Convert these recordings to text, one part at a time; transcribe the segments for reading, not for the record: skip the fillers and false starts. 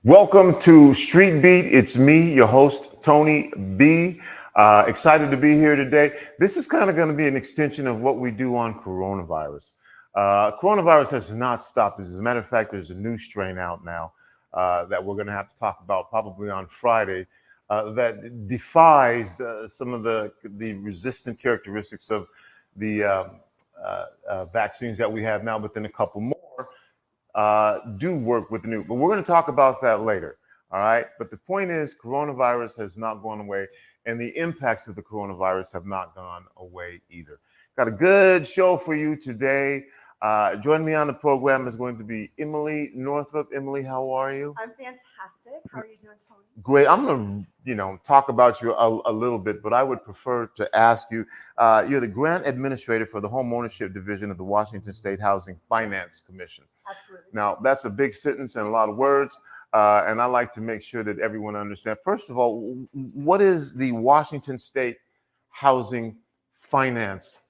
Welcome to Street Beat. It's me, your host, Tony B. Excited to be here today. This is kind of going to be an extension of what we do on coronavirus. Coronavirus has not stopped. As a matter of fact, there's a new strain out now that we're going to have to talk about probably on Friday that defies some of the resistant characteristics of the vaccines that we have now, but then a couple more do work with the new, but we're going to talk about that later. All right. But the point is, coronavirus has not gone away, and the impacts of the coronavirus have not gone away either. Got a good show for you today. Joining me on the program is going to be Emily Northup. Emily, how are you? I'm fantastic. How are you doing, Tony? Great. I'm going to, talk about you a little bit, but I would prefer to ask you, you're the grant administrator for the Homeownership Division of the Washington State Housing Finance Commission. Absolutely. Now, that's a big sentence and a lot of words, and I like to make sure that everyone understands. First of all, what is the Washington State Housing Finance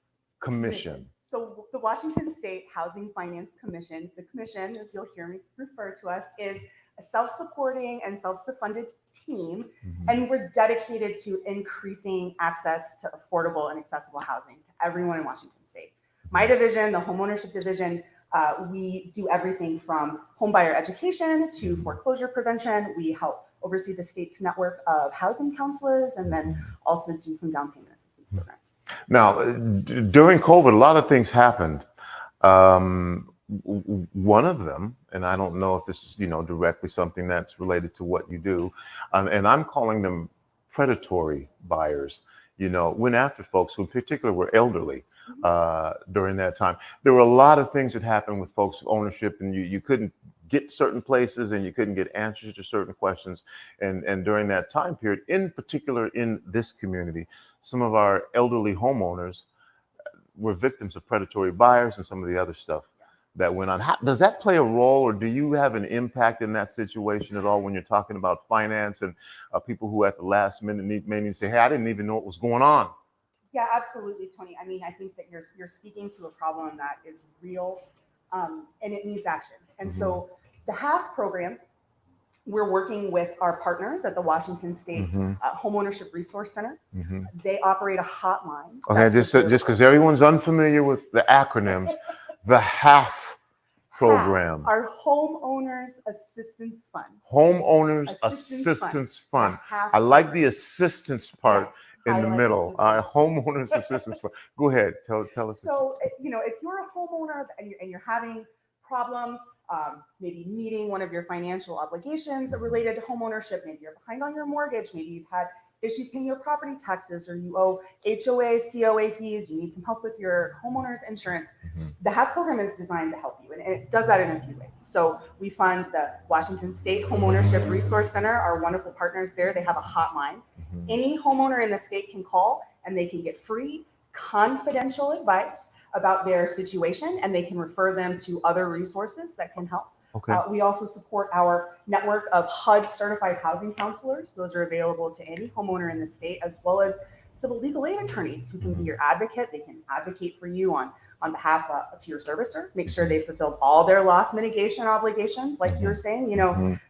Commission? So the Washington State Housing Finance Commission, the commission, as you'll hear me refer to us, is a self-supporting and self-funded team, and we're dedicated to increasing access to affordable and accessible housing to everyone in Washington State. My division, the Homeownership Division, we do everything from homebuyer education to foreclosure prevention. We help oversee the state's network of housing counselors, and then also do some down payment assistance programs. Now, during COVID, a lot of things happened. One of them, and I don't know if this is, directly something that's related to what you do, and I'm calling them predatory buyers. Went after folks who in particular were elderly during that time. There were a lot of things that happened with folks' ownership, and you couldn't get certain places and you couldn't get answers to certain questions. And during that time period, in particular in this community, some of our elderly homeowners were victims of predatory buyers and some of the other stuff that went on. Does that play a role, or do you have an impact in that situation at all when you're talking about finance and people who at the last minute may need to say, hey, I didn't even know what was going on? Yeah, absolutely, Tony. I mean, I think that you're speaking to a problem that is real, and it needs action. And so the Hap Program, we're working with our partners at the Washington State Homeownership Resource Center. They operate a hotline. Okay, just because everyone's unfamiliar with the acronyms, the Hap Program. Our Homeowners Assistance Fund. Homeowners Assistance Fund. I like the assistance part in the middle. Homeowners Assistance Fund. Go ahead, tell us. So, if you're a homeowner and you're having problems, maybe meeting one of your financial obligations related to homeownership, maybe you're behind on your mortgage, maybe you've had issues paying your property taxes, or you owe HOA, COA fees, you need some help with your homeowner's insurance. The Hap Program is designed to help you, and it does that in a few ways. So we fund the Washington State Homeownership Resource Center, our wonderful partners there. They have a hotline. Any homeowner in the state can call, and they can get free, confidential advice about their situation, and they can refer them to other resources that can help. Okay. We also support our network of HUD certified housing counselors. Those are available to any homeowner in the state, as well as civil legal aid attorneys who can be your advocate. They can advocate for you on behalf to your servicer, make sure they fulfilled all their loss mitigation obligations. Like you were saying,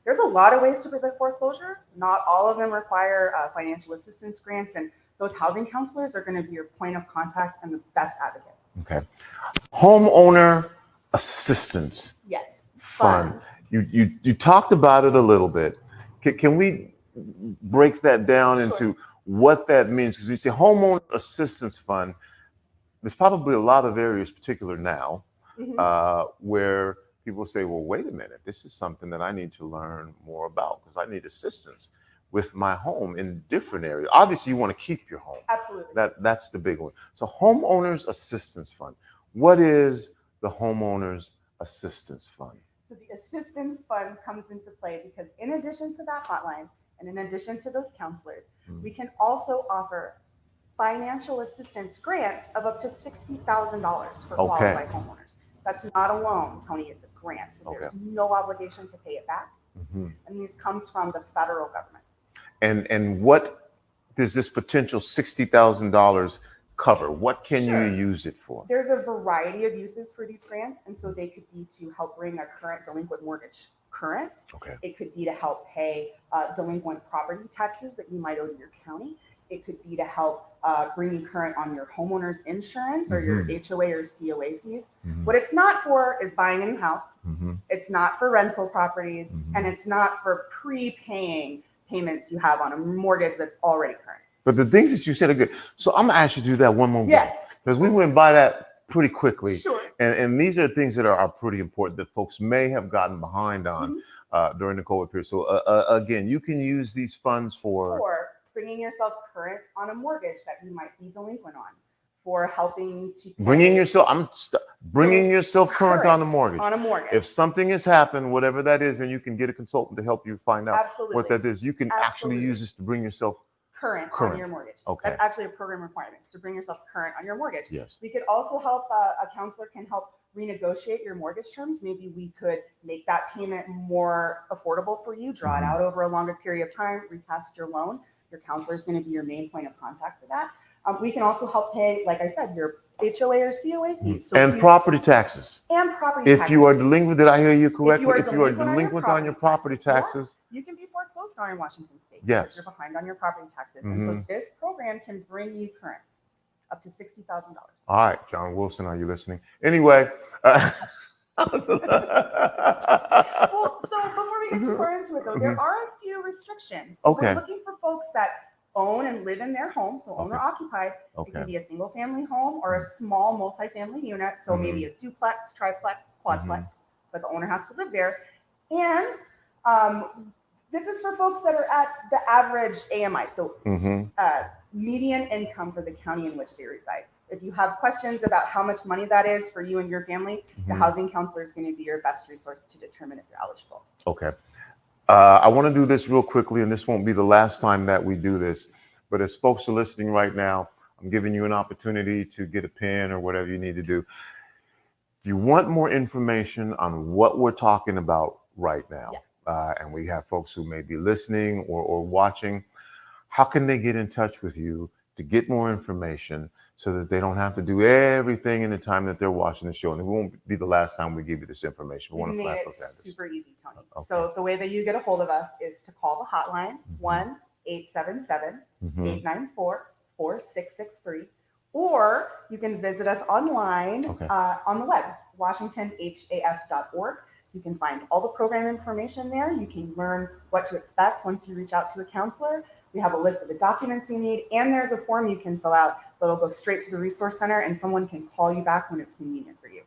there's a lot of ways to prevent foreclosure. Not all of them require financial assistance grants, and those housing counselors are going to be your point of contact and the best advocate. Okay. Homeowner Assistance. Yes. Fund. You talked about it a little bit. Can we break that down into what that means? Because you say Homeowner Assistance Fund, there's probably a lot of areas, particular now, where people say, well, wait a minute, this is something that I need to learn more about because I need assistance with my home in different areas. Obviously, you want to keep your home. Absolutely. That's the big one. So Homeowners Assistance Fund. What is the Homeowners Assistance Fund? So the Assistance Fund comes into play because in addition to that hotline and in addition to those counselors, we can also offer financial assistance grants of up to $60,000 for qualified homeowners. That's not a loan, Tony, it's a grant. So there's no obligation to pay it back. And this comes from the federal government. And what does this potential $60,000 cover? What can you use it for? There's a variety of uses for these grants, and so they could be to help bring a current delinquent mortgage current. Okay. It could be to help pay delinquent property taxes that you might owe to your county. It could be to help bring you current on your homeowner's insurance or your HOA or COA fees. What it's not for is buying a new house. It's not for rental properties, and it's not for prepaying payments you have on a mortgage that's already current. But the things that you said are good. So I'm gonna ask you to do that one more time, because we went by that pretty quickly. Sure. And these are things that are pretty important that folks may have gotten behind on during the COVID period. So again, you can use these funds for bringing yourself current on a mortgage that you might be delinquent on, for helping to pay bringing yourself current on a mortgage. If something has happened, whatever that is, and you can get a consultant to help you find out what that is. You can actually use this to bring yourself current on your mortgage. Okay. That's actually a program requirement, to bring yourself current on your mortgage. Yes. We could also help, a counselor can help renegotiate your mortgage terms. Maybe we could make that payment more affordable for you, draw it out over a longer period of time, recast your loan. Your counselor is going to be your main point of contact for that. We can also help pay, like I said, your HOA or COA fees. So and property taxes. If you are delinquent, did I hear you correctly? If you are delinquent on your property taxes, you can be foreclosed on in Washington State. Yes. Because you're behind on your property taxes. And so this program can bring you current up to $60,000. All right, John Wilson, are you listening? Anyway. Well, so before we get too far into it, though, there are a few restrictions. Okay. We're looking for folks that own and live in their home, so owner occupied. It can be a single family home or a small multifamily unit, so maybe a duplex, triplex, quadplex, but the owner has to live there. And this is for folks that are at the average AMI, so median income for the county in which they reside. If you have questions about how much money that is for you and your family, the housing counselor is going to be your best resource to determine if you're eligible. Okay. I want to do this real quickly, and this won't be the last time that we do this. But as folks are listening right now, I'm giving you an opportunity to get a pen or whatever you need to do. If you want more information on what we're talking about right now, and we have folks who may be listening or watching, how can they get in touch with you to get more information so that they don't have to do everything in the time that they're watching the show? And it won't be the last time we give you this information. We made it super easy, Tony. Okay. So the way that you get a hold of us is to call the hotline, 1-877-894-4663, or you can visit us online on the web, washingtonhaf.org. You can find all the program information there. You can learn what to expect once you reach out to a counselor. We have a list of the documents you need, and there's a form you can fill out that'll go straight to the resource center, and someone can call you back when it's convenient for you.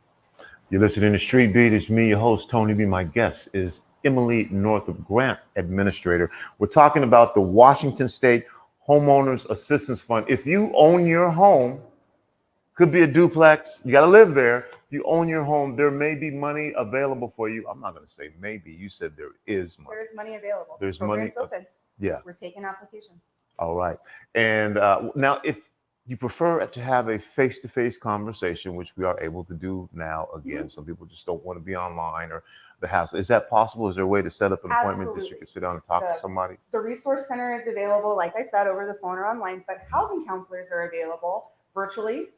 You're listening to Street Beat. It's me, your host, Tony B. My guest is Emily Northup, Grant Administrator. We're talking about the Washington State Homeowners Assistance Fund. If you own your home, could be a duplex, you got to live there. If you own your home, there may be money available for you. I'm not going to say maybe. You said there is money. There is money available. There's Program's money. open. Yeah. We're taking applications. All right. And now, if you prefer to have a face-to-face conversation, which we are able to do now again, some people just don't want to be online or the house. Is that possible? Is there a way to set up an appointment that you can sit down and talk to somebody? The resource center is available, like I said, over the phone or online, but housing counselors are available virtually,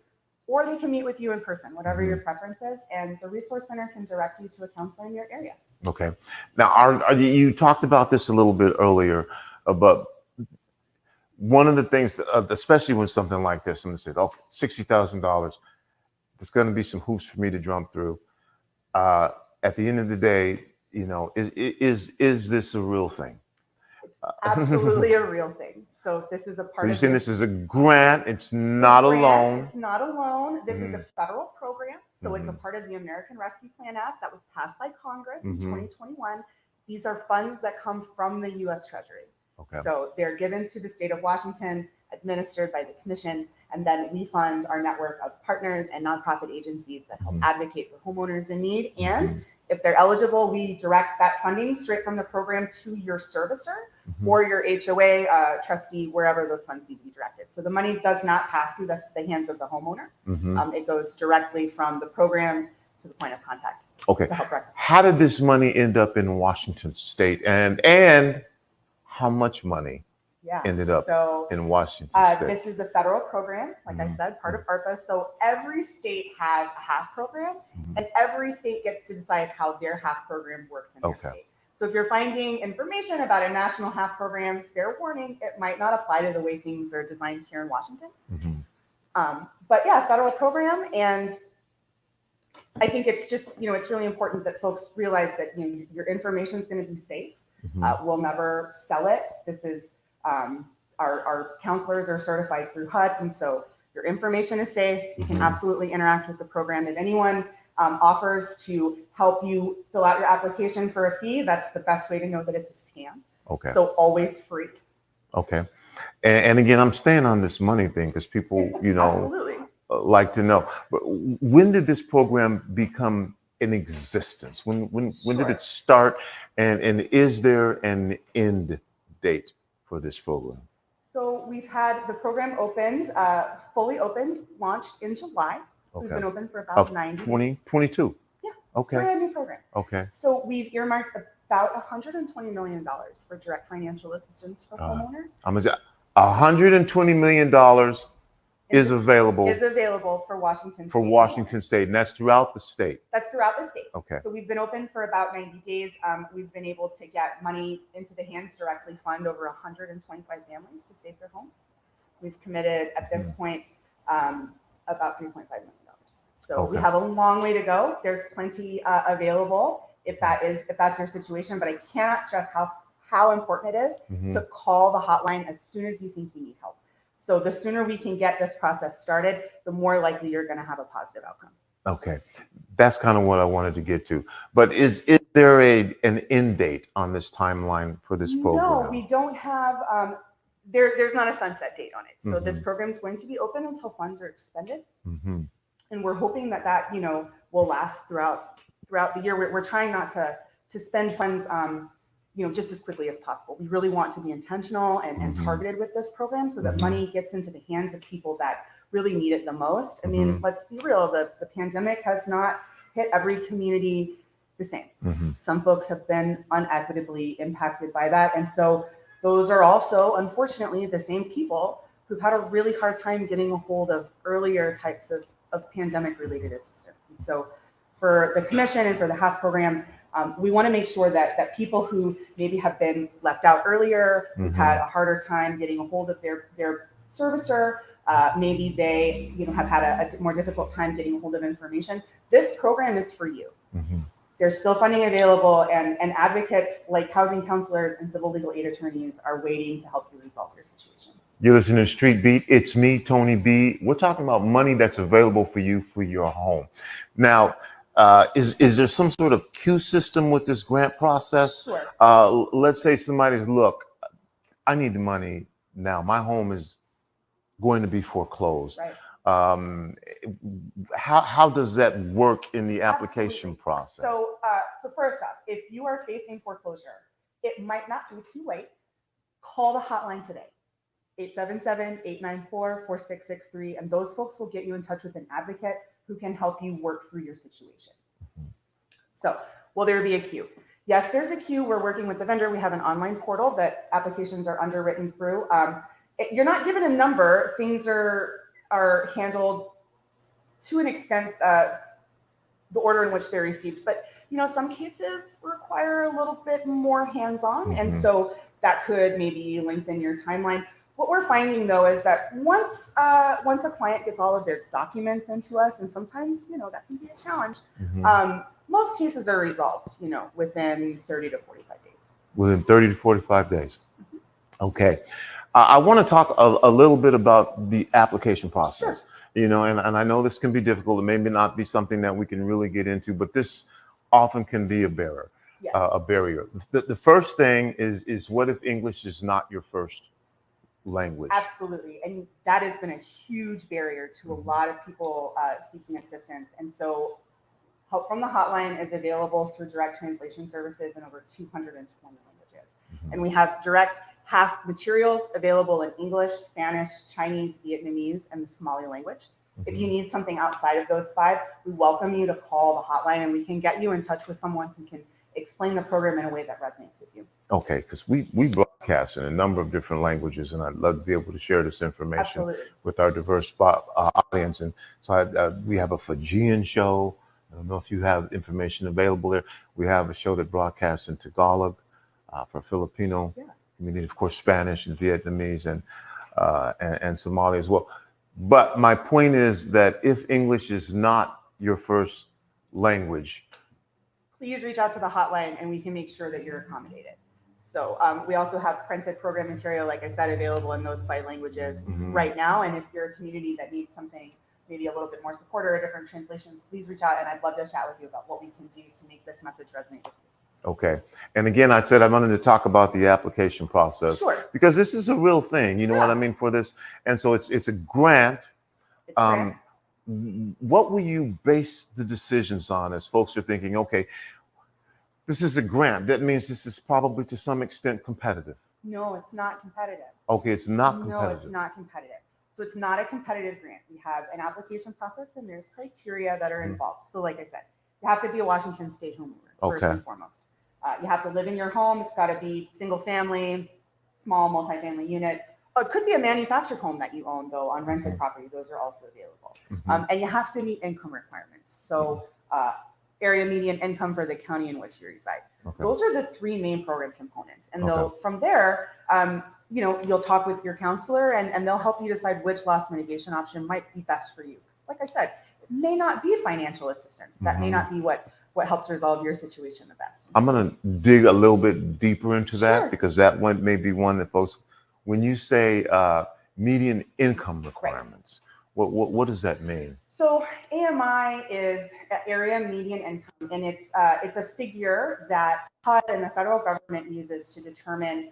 or they can meet with you in person, whatever your preference is. And the resource center can direct you to a counselor in your area. Okay. Now, you talked about this a little bit earlier, but one of the things, especially when something like this, someone said, "Oh, $60,000, there's going to be some hoops for me to jump through." At the end of the day, you know, is this a real thing? Absolutely a real thing. So this is a part. So you're saying this is a grant? It's not a loan. It's not a loan. This is a federal program. So it's a part of the American Rescue Plan Act that was passed by Congress in 2021. These are funds that come from the U.S. Treasury. Okay. So they're given to the state of Washington, administered by the commission, and then we fund our network of partners and nonprofit agencies that help advocate for homeowners in need. And if they're eligible, we direct that funding straight from the program to your servicer or your HOA trustee, wherever those funds need to be directed. So the money does not pass through the hands of the homeowner. It goes directly from the program to the point of contact. Okay. To help how did this money end up in Washington State, and how much money ended up in Washington State? This is a federal program, like I said, part of ARPA. So every state has a Hap program, and every state gets to decide how their Hap program works in their state. So if you're finding information about a national Hap program, fair warning, it might not apply to the way things are designed here in Washington. But yeah, federal program. And I think it's just, it's really important that folks realize that your information is going to be safe. We'll never sell it. This is, our counselors are certified through HUD. And so your information is safe. You can absolutely interact with the program. If anyone offers to help you fill out your application for a fee, that's the best way to know that it's a scam. Okay. So always free. Okay. And again, I'm staying on this money thing because people, Absolutely. Like to know. But when did this program become in existence? When did it start? And is there an end date for this program? So we've had the program opened, fully opened, launched in July. So we've been open for about 90 days. 2022. Yeah. Okay. Brand new program. Okay. So we've earmarked about $120 million for direct financial assistance for homeowners. $120 million is available for Washington State. For Washington State, and that's throughout the state. That's throughout the state. Okay. So we've been open for about 90 days. We've been able to get money into the hands, directly fund over 125 families to save their homes. We've committed at this point about $3.5 million. So we have a long way to go. There's plenty available if that's your situation, but I cannot stress how important it is to call the hotline as soon as you think you need help. So the sooner we can get this process started, the more likely you're going to have a positive outcome. Okay, that's kind of what I wanted to get to. But is there an end date on this timeline for this program? No, we don't have. There's not a sunset date on it. So this program is going to be open until funds are expended, and we're hoping that will last throughout the year. We're trying not to spend funds just as quickly as possible. We really want to be intentional and targeted with this program so that money gets into the hands of people that really need it the most. I mean, let's be real, the pandemic has not hit every community the same. Some folks have been unequitably impacted by that. And so those are also, unfortunately, the same people who've had a really hard time getting a hold of earlier types of pandemic-related assistance. And so for the commission and for the Hap program, we want to make sure that people who maybe have been left out earlier, who've had a harder time getting a hold of their servicer, maybe they have had a more difficult time getting a hold of information. This program is for you. There's still funding available, and advocates like housing counselors and civil legal aid attorneys are waiting to help you resolve your situation. You're listening to Street Beat. It's me, Tony B. We're talking about money that's available for you for your home. Now, is there some sort of queue system with this grant process? Sure. Let's say somebody's, look, I need the money now. My home is going to be foreclosed. Right. How does that work in the application process? So first off, if you are facing foreclosure, it might not be too late. Call the hotline today, 877-894-4663, and those folks will get you in touch with an advocate who can help you work through your situation. So will there be a queue? Yes, there's a queue. We're working with the vendor. We have an online portal that applications are underwritten through. You're not given a number. Things are handled to an extent, the order in which they're received. But some cases require a little bit more hands-on, and so that could maybe lengthen your timeline. What we're finding, though, is that once a client gets all of their documents into us, and sometimes that can be a challenge, most cases are resolved within 30 to 45 days. Within 30 to 45 days. Okay. I want to talk a little bit about the application process. Sure. And I know this can be difficult. It may not be something that we can really get into, but this often can be a barrier. Yes. A barrier. The first thing is what if English is not your first language? Absolutely. And that has been a huge barrier to a lot of people seeking assistance. And so help from the hotline is available through direct translation services in over 220 languages. And we have direct Hap materials available in English, Spanish, Chinese, Vietnamese, and the Somali language. If you need something outside of those 5, we welcome you to call the hotline, and we can get you in touch with someone who can explain the program in a way that resonates with you. Okay, because we broadcast in a number of different languages, and I'd love to be able to share this information with our diverse audience. And so we have a Fijian show, I don't know if you have information available there. We have a show that broadcasts in Tagalog for Filipino community, of course, Spanish and Vietnamese and Somali as well. But my point is that if English is not your first language, please reach out to the hotline and we can make sure that you're accommodated. So we also have printed program material, like I said, available in those 5 languages right now. And if you're a community that needs something, maybe a little bit more support or a different translation, please reach out and I'd love to chat with you about what we can do to make this message resonate with you. Okay. And again, I said I wanted to talk about the application process. Sure. Because this is a real thing, you know what I mean, for this. And so it's a grant. What will you base the decisions on as folks are thinking, okay, this is a grant. That means this is probably to some extent competitive. No, it's not competitive. Okay, it's not competitive. No, it's not competitive. So it's not a competitive grant. We have an application process and there's criteria that are involved. So like I said, you have to be a Washington State homeowner, first and foremost. You have to live in your home. It's got to be single family, small multifamily unit. It could be a manufactured home that you own, though, on rented property. Those are also available. And you have to meet income requirements. So area median income for the county in which you reside. Those are the 3 main program components. And from there, you know, you'll talk with your counselor and they'll help you decide which loss mitigation option might be best for you. Like I said, it may not be financial assistance. That may not be what helps resolve your situation the best. I'm going to dig a little bit deeper into that because that one may be one that folks, when you say median income requirements, what does that mean? So AMI is area median income, and it's a figure that HUD and the federal government uses to determine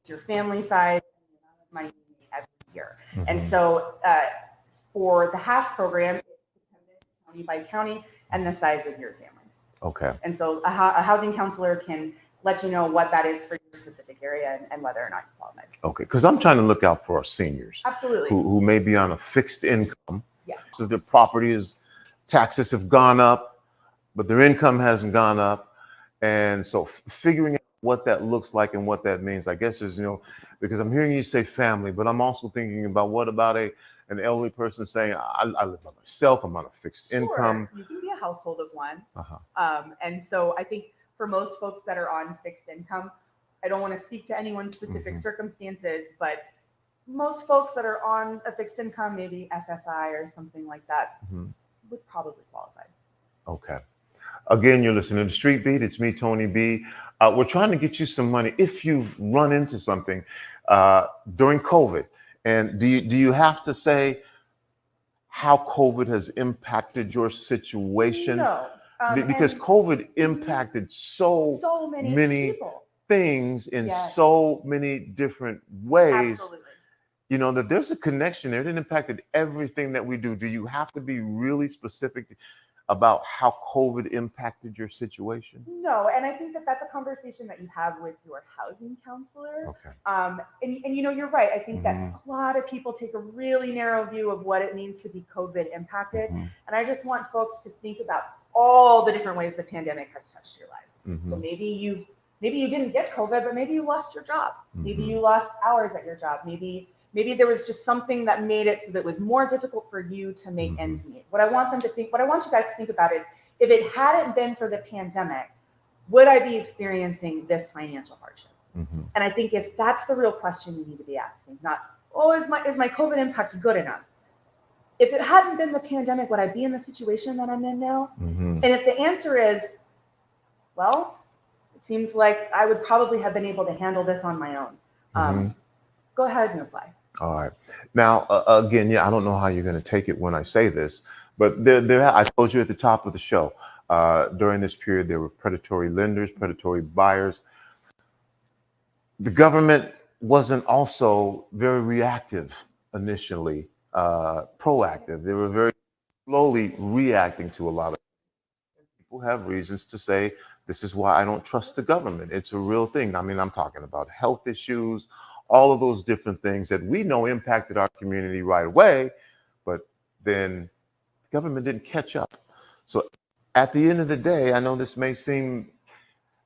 your family size and the amount of money you make every year. And so for the Hap program, it's dependent county by county and the size of your family. Okay. And so a housing counselor can let you know what that is for your specific area and whether or not you qualify. Okay, because I'm trying to look out for our seniors. Absolutely. Who may be on a fixed income. Yes. So their taxes have gone up, but their income hasn't gone up. And so figuring out what that looks like and what that means, I guess is, you know, because I'm hearing you say family, but I'm also thinking about what about an elderly person saying, I live by myself, I'm on a fixed income. You can be a household of one. And so I think for most folks that are on fixed income, I don't want to speak to anyone's specific circumstances, but most folks that are on a fixed income, maybe SSI or something like that, would probably qualify. Okay. Again, you're listening to Street Beat. It's me, Tony B. We're trying to get you some money if you've run into something during COVID. And do you have to say how COVID has impacted your situation? No. Because COVID impacted so many people. Things in so many different ways. Absolutely. You know, that there's a connection there. It impacted everything that we do. Do you have to be really specific about how COVID impacted your situation? No, and I think that that's a conversation that you have with your housing counselor. Okay. And you know, you're right. I think that a lot of people take a really narrow view of what it means to be COVID impacted. And I just want folks to think about all the different ways the pandemic has touched your lives. So maybe you didn't get COVID, but maybe you lost your job. Maybe you lost hours at your job. Maybe there was just something that made it so that it was more difficult for you to make ends meet. What I want you guys to think about is, if it hadn't been for the pandemic, would I be experiencing this financial hardship? And I think if that's the real question you need to be asking, not, is my COVID impact good enough? If it hadn't been the pandemic, would I be in the situation that I'm in now? And if the answer is, well, it seems like I would probably have been able to handle this on my own. Go ahead and apply. All right. Now, again, I don't know how you're going to take it when I say this, but I told you at the top of the show, during this period, there were predatory lenders, predatory buyers. The government wasn't also very reactive initially, proactive. They were very slowly reacting to a lot of things. People have reasons to say, this is why I don't trust the government. It's a real thing. I mean, I'm talking about health issues, all of those different things that we know impacted our community right away, but then the government didn't catch up. So at the end of the day, I know this may seem,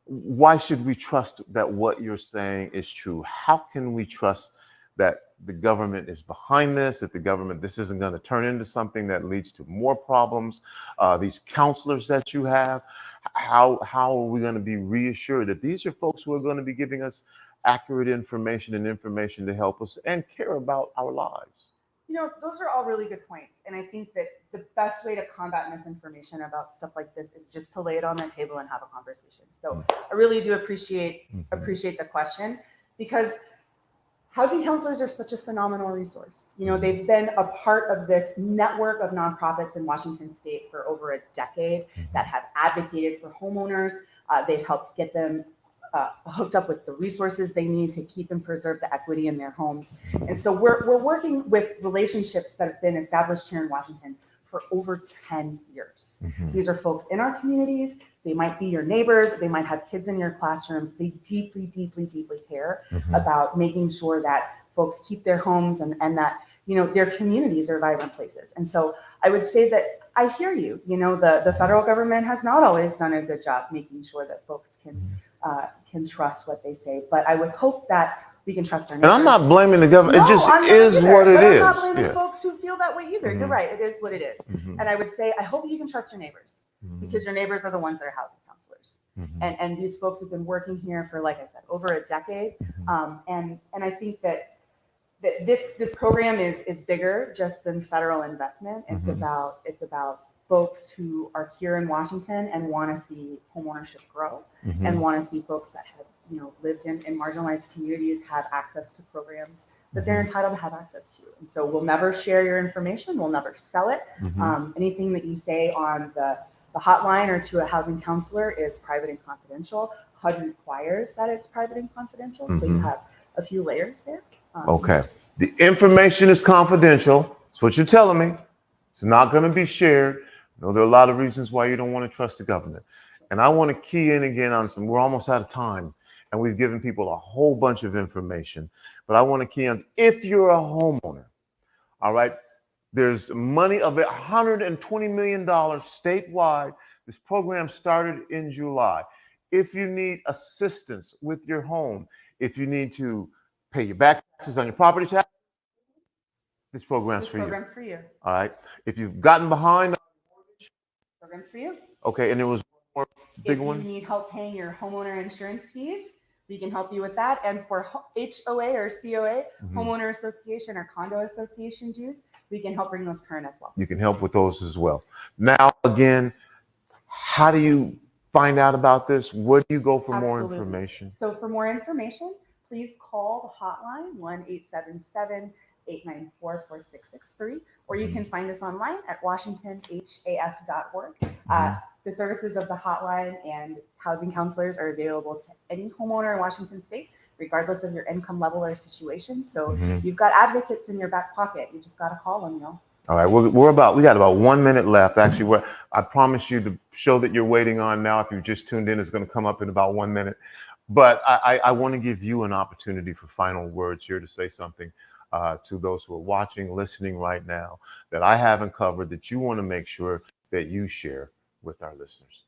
why should we trust that what you're saying is true? How can we trust that the government is behind this, that this isn't going to turn into something that leads to more problems. These counselors that you have, how are we going to be reassured that these are folks who are going to be giving us accurate information and information to help us and care about our lives? Those are all really good points. And I think that the best way to combat misinformation about stuff like this is just to lay it on the table and have a conversation. So I really do appreciate the question, because housing counselors are such a phenomenal resource. They've been a part of this network of nonprofits in Washington State for over a decade that have advocated for homeowners. They've helped get them hooked up with the resources they need to keep and preserve the equity in their homes. And so we're working with relationships that have been established here in Washington for over 10 years. These are folks in our communities. They might be your neighbors. They might have kids in your classrooms. They deeply, deeply, deeply care about making sure that folks keep their homes and that, their communities are vibrant places. And so I would say that I hear you. The federal government has not always done a good job making sure that folks can trust what they say. But I would hope that we can trust our neighbors. And I'm not blaming the government. No, it just I'm not is either. what it but is. I'm not blaming folks who feel that way either. You're right. It is what it is. And I would say, I hope you can trust your neighbors, because your neighbors are the ones that are housing counselors. And these folks have been working here for, like I said, over a decade. And I think that this program is bigger just than federal investment. It's about folks who are here in Washington and want to see homeownership grow, and want to see folks that have lived in marginalized communities have access to programs that they're entitled to have access to. And so we'll never share your information. We'll never sell it. Anything that you say on the hotline or to a housing counselor is private and confidential. HUD requires that it's private and confidential. So you have a few layers there. Okay. The information is confidential. That's what you're telling me. It's not going to be shared. There are a lot of reasons why you don't want to trust the government. And I want to key in again on we're almost out of time, and we've given people a whole bunch of information, but I want to key on, if you're a homeowner, all right, there's money of $120 million statewide. This program started in July. If you need assistance with your home, if you need to pay your back taxes on your property tax, this program's for you. All right. If you've gotten behind, programs for you. Okay, and there was one more big one. If you need help paying your homeowner insurance fees, we can help you with that. And for HOA or COA, homeowner association or condo association dues, we can help bring those current as well. You can help with those as well. Now, again, how do you find out about this? Where do you go for more information? So for more information, please call the hotline 1-877-894-4663, or you can find us online at washingtonhaf.org. The services of the hotline and housing counselors are available to any homeowner in Washington State, regardless of your income level or situation. So you've got advocates in your back pocket. You just got to call them, All right, we got about 1 minute left. Actually, I promise you the show that you're waiting on now, if you just tuned in, is going to come up in about 1 minute. But I want to give you an opportunity for final words here, to say something to those who are watching, listening right now, that I haven't covered, that you want to make sure that you share with our listeners.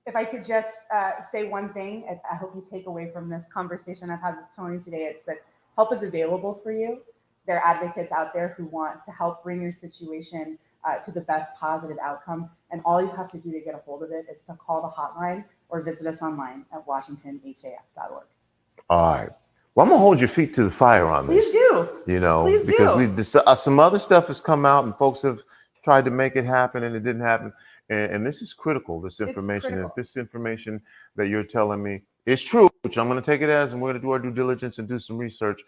If I could just say one thing, I hope you take away from this conversation I've had with Tony today, it's that help is available for you. There are advocates out there who want to help bring your situation to the best positive outcome. And all you have to do to get a hold of it is to call the hotline or visit us online at washingtonhaf.org. All right. Well, I'm going to hold your feet to the fire on this. Please do. Please because some other stuff has come out and folks have tried to make it happen and it didn't happen. And this is critical, this information. And if this information that you're telling me is true, which I'm going to take it as, and we're going to do our due diligence and do some research,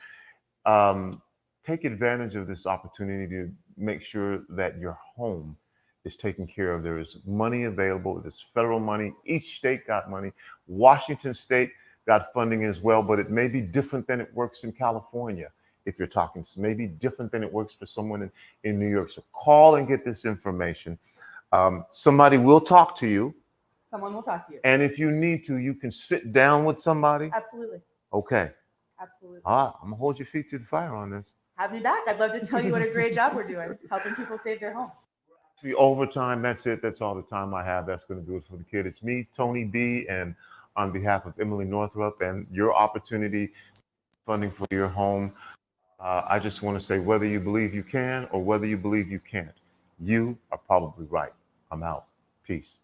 take advantage of this opportunity to make sure that your home is taken care of. There is money available. There's federal money. Each state got money. Washington State got funding as well, but it may be different than it works in California. If you're talking, it's maybe different than it works for someone in New York. So call and get this information. Somebody will talk to you. Someone will talk to you. And if you need to, you can sit down with somebody. Absolutely. Okay. Absolutely. All right. I'm going to hold your feet to the fire on this. Have me back. I'd love to tell you what a great job we're doing, helping people save their homes. Overtime, that's it. That's all the time I have. That's going to do it for the kid. It's me, Tony B, and on behalf of Emily Northrup and your opportunity funding for your home. I just want to say, whether you believe you can or whether you believe you can't, you are probably right. I'm out. Peace.